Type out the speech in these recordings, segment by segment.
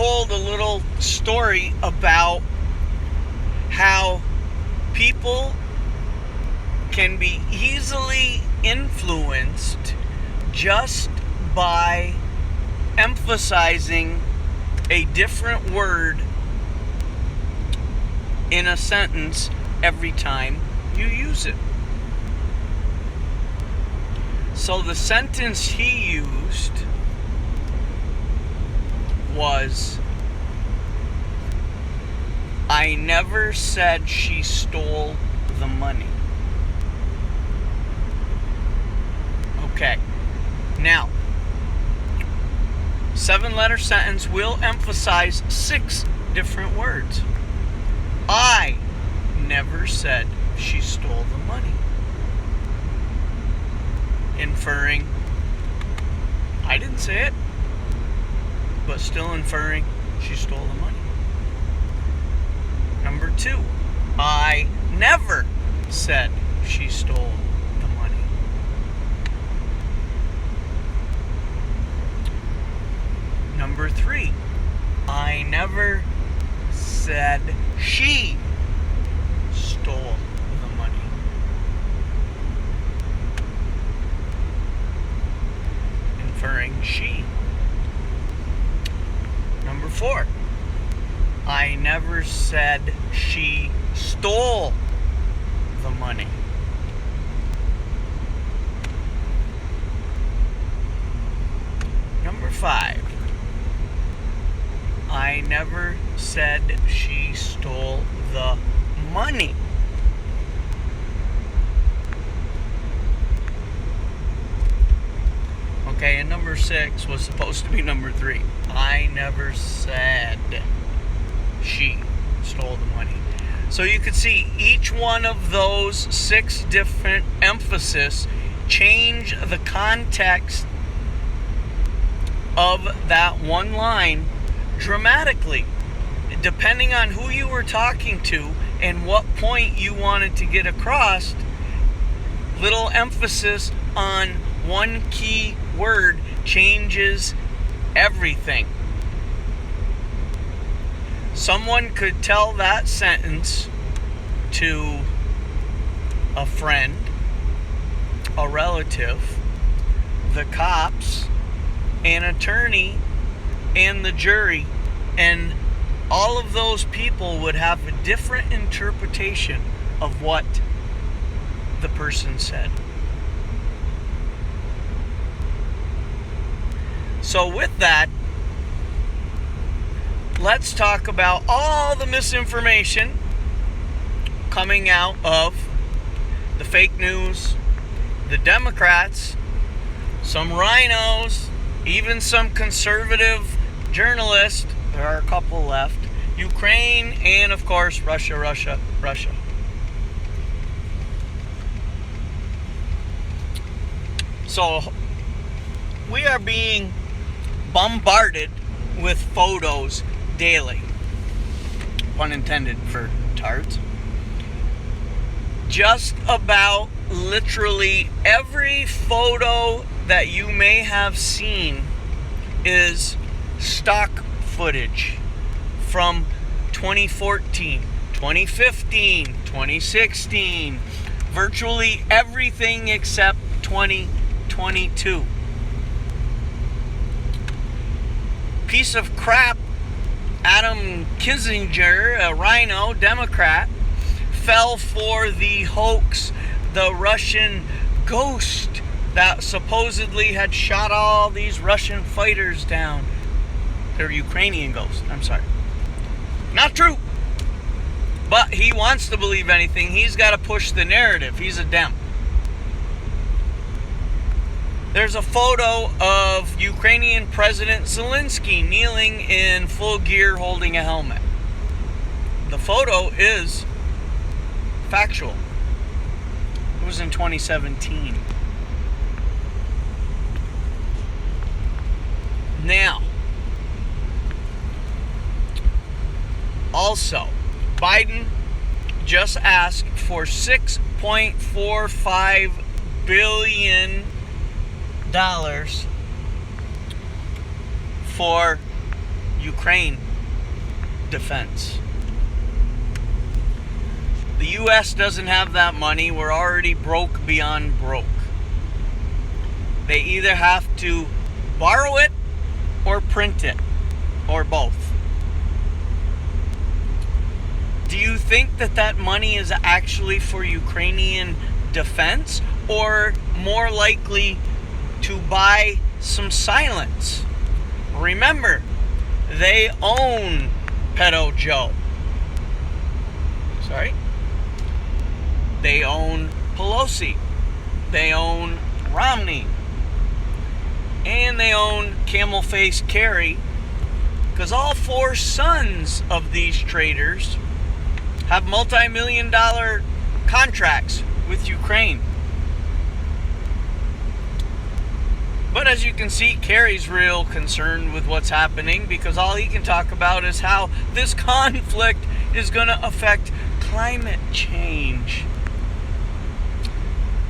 told a little story about how people can be easily influenced just by emphasizing a different word in a sentence every time you use it. So the sentence he used was, I never said she stole the money. Okay. Now, 7-letter sentence will emphasize 6 different words. I never said she stole the money. Inferring, I didn't say it, but still inferring she stole the money. Number 2, I never said she stole the money. Number 3, I never said she stole the money. Inferring she. Number 4, I never said she stole the money. Number 5, I never said she stole the money. Okay, and number 6 was supposed to be number 3. I never said she stole the money. So you could see each one of those 6 different emphasis change the context of that one line dramatically, depending on who you were talking to and what point you wanted to get across. Little emphasis on one key word changes everything. Someone could tell that sentence to a friend, a relative, the cops, an attorney, and the jury, and all of those people would have a different interpretation of what the person said. So with that, let's talk about all the misinformation coming out of the fake news, the Democrats, some rhinos, even some conservative journalists. There are a couple left. Ukraine, and of course, Russia. So we are being bombarded with photos daily. Pun intended for tards. Just about literally every photo that you may have seen is stock footage from 2014, 2015, 2016, virtually everything except 2022. Piece of crap, Adam Kinzinger, a rhino Democrat, fell for the hoax, the Russian ghost that supposedly had shot all these Russian fighters down. They're Ukrainian ghosts, I'm sorry. Not true. But he wants to believe anything. He's got to push the narrative. He's a Dem. There's a photo of Ukrainian President Zelensky kneeling in full gear holding a helmet. The photo is factual. It was in 2017. Now, also, Biden just asked for $6.45 billion for Ukraine defense. The U.S. doesn't have that money. We're already broke beyond broke. They either have to borrow it or print it, or both. Do you think that that money is actually for Ukrainian defense, or more likely to buy some silence? Remember, they own Pedo Joe. Sorry. They own Pelosi. They own Romney. And they own Camel Face Kerry, because all four sons of these traitors have multi-million-dollar contracts with Ukraine. But as you can see, Kerry's real concerned with what's happening, because all he can talk about is how this conflict is going to affect climate change.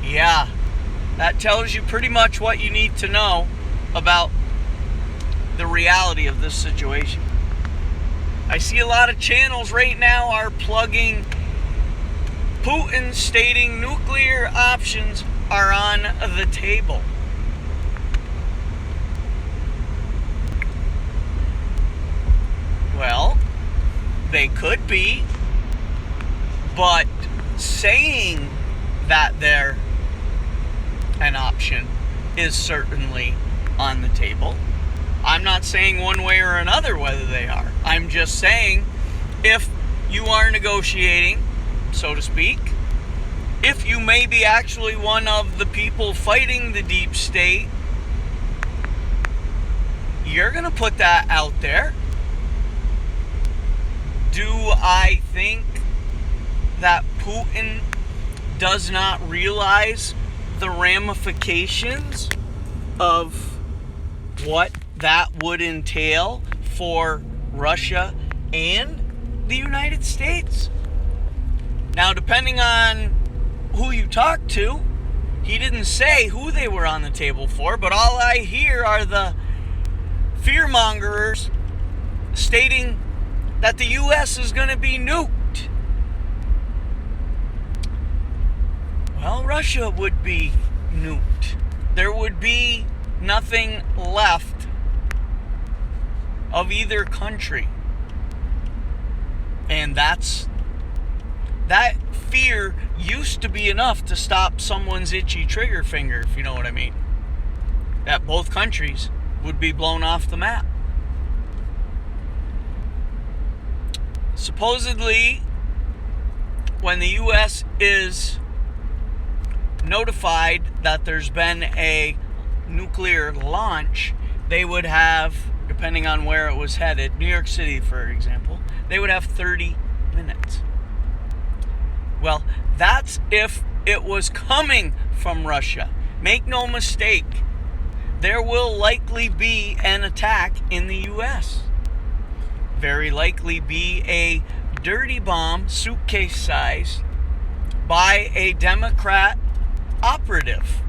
Yeah, that tells you pretty much what you need to know about the reality of this situation. I see a lot of channels right now are plugging Putin, stating nuclear options are on the table. Well, they could be, but saying that they're an option is certainly on the table. I'm not saying one way or another whether they are. I'm just saying, if you are negotiating, so to speak, if you may be actually one of the people fighting the deep state, you're going to put that out there. Do I think that Putin does not realize the ramifications of what that would entail for Russia and the United States? Now, depending on who you talk to, he didn't say who they were on the table for, but all I hear are the fearmongers stating that the U.S. is going to be nuked. Well, Russia would be nuked. There would be nothing left of either country. And that fear used to be enough to stop someone's itchy trigger finger, if you know what I mean. That both countries would be blown off the map. Supposedly, when the U.S. is notified that there's been a nuclear launch, they would have, depending on where it was headed, New York City, for example, they would have 30 minutes. Well, that's if it was coming from Russia. Make no mistake, there will likely be an attack in the U.S. Very likely be a dirty bomb, suitcase size, by a Democrat operative,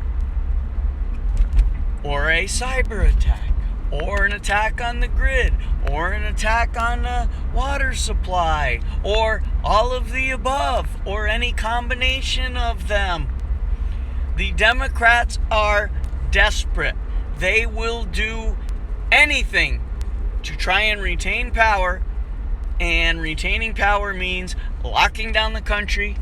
or a cyber attack, or an attack on the grid, or an attack on the water supply, or all of the above, or any combination of them. The Democrats are desperate. They will do anything to try and retain power, and retaining power means locking down the country,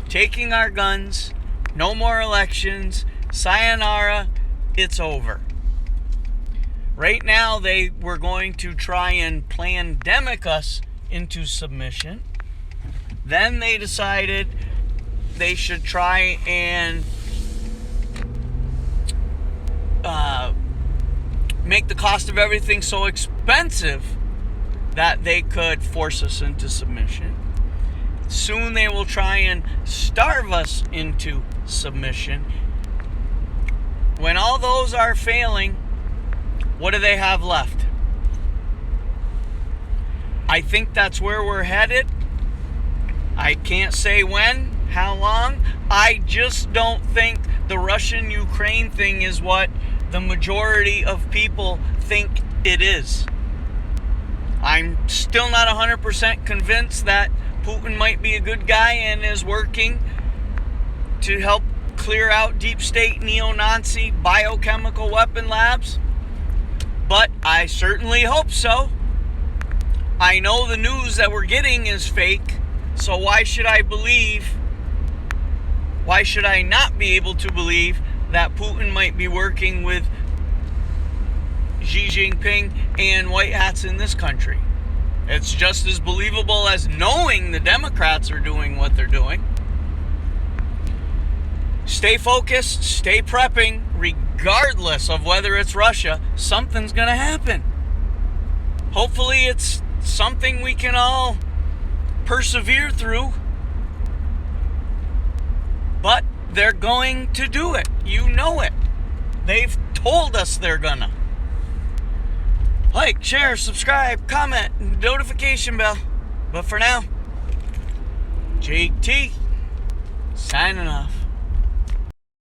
taking our guns, no more elections, sayonara, it's over. Right now, they were going to try and pandemic us into submission. Then they decided they should try and make the cost of everything so expensive that they could force us into submission. Soon they will try and starve us into submission. When all those are failing, what do they have left? I think that's where we're headed. I can't say when, how long. I just don't think the Russian-Ukraine thing is what the majority of people think it is. I'm still not 100% convinced that Putin might be a good guy and is working to help clear out deep state neo-Nazi biochemical weapon labs. But I certainly hope so. I know the news that we're getting is fake, so why should I not be able to believe that Putin might be working with Xi Jinping and white hats in this country? It's just as believable as knowing the Democrats are doing what they're doing. Stay focused, stay prepping, regardless of whether it's Russia, something's going to happen. Hopefully it's something we can all persevere through. But they're going to do it. You know it. They've told us they're gonna. Like, share, subscribe, comment, notification bell. But for now, JT, signing off.